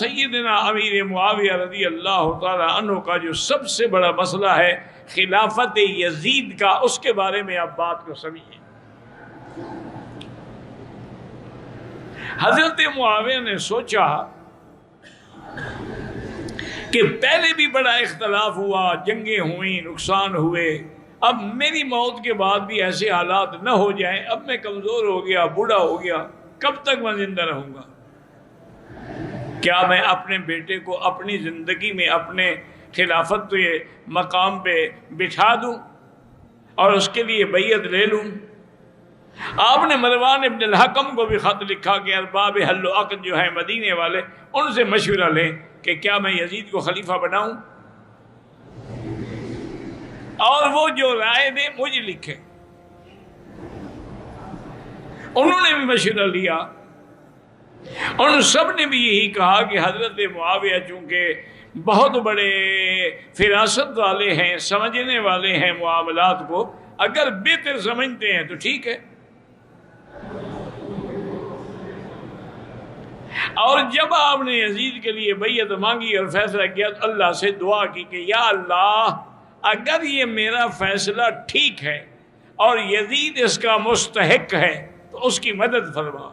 سیدنا امیر معاویہ رضی اللہ تعالی عنہ کا جو سب سے بڑا مسئلہ ہے خلافت یزید کا، اس کے بارے میں آپ بات کو سمجھیں۔ حضرت معاویہ نے سوچا کہ پہلے بھی بڑا اختلاف ہوا، جنگیں ہوئیں، نقصان ہوئے، اب میری موت کے بعد بھی ایسے حالات نہ ہو جائیں، اب میں کمزور ہو گیا، بوڑھا ہو گیا، کب تک میں زندہ رہوں گا؟ کیا میں اپنے بیٹے کو اپنی زندگی میں اپنے خلافت کے مقام پہ بٹھا دوں اور اس کے لیے بیعت لے لوں؟ آپ نے مروان ابن الحکم کو بھی خط لکھا کہ ارباب حل و عقد جو ہیں مدینے والے، ان سے مشورہ لیں کہ کیا میں یزید کو خلیفہ بناؤں، اور وہ جو رائے دیں مجھے لکھیں۔ انہوں نے بھی مشورہ لیا، ان سب نے بھی یہی کہا کہ حضرت معاویہ چونکہ بہت بڑے فراست والے ہیں، سمجھنے والے ہیں معاملات کو، اگر بہتر سمجھتے ہیں تو ٹھیک ہے۔ اور جب آپ نے یزید کے لیے بیعت مانگی اور فیصلہ کیا تو اللہ سے دعا کی کہ یا اللہ، اگر یہ میرا فیصلہ ٹھیک ہے اور یزید اس کا مستحق ہے تو اس کی مدد فرما،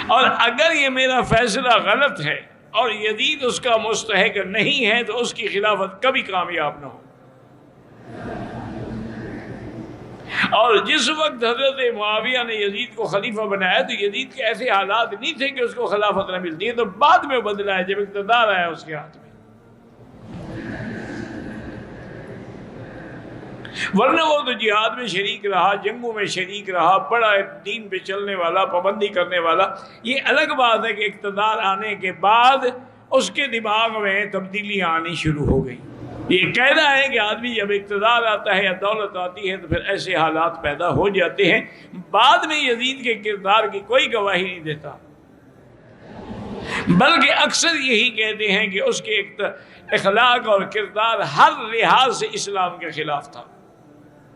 اور اگر یہ میرا فیصلہ غلط ہے اور یزید اس کا مستحق نہیں ہے تو اس کی خلافت کبھی کامیاب نہ ہو۔ اور جس وقت حضرت معاویہ نے یزید کو خلیفہ بنایا تو یزید کے ایسے حالات نہیں تھے کہ اس کو خلافت نہ ملتی ہے، تو بعد میں بدلا ہے جب اقتدار آیا اس کے ہاتھ میں، ورنہ وہ تو جہاد میں شریک رہا، جنگوں میں شریک رہا، بڑا دین پہ چلنے والا، پابندی کرنے والا۔ یہ الگ بات ہے کہ اقتدار آنے کے بعد اس کے دماغ میں تبدیلیاں آنی شروع ہو گئی۔ یہ کہنا ہے کہ آدمی جب اقتدار آتا ہے یا دولت آتی ہے تو پھر ایسے حالات پیدا ہو جاتے ہیں۔ بعد میں یزید کے کردار کی کوئی گواہی نہیں دیتا، بلکہ اکثر یہی کہتے ہیں کہ اس کے اخلاق اور کردار ہر لحاظ سے اسلام کے خلاف تھا۔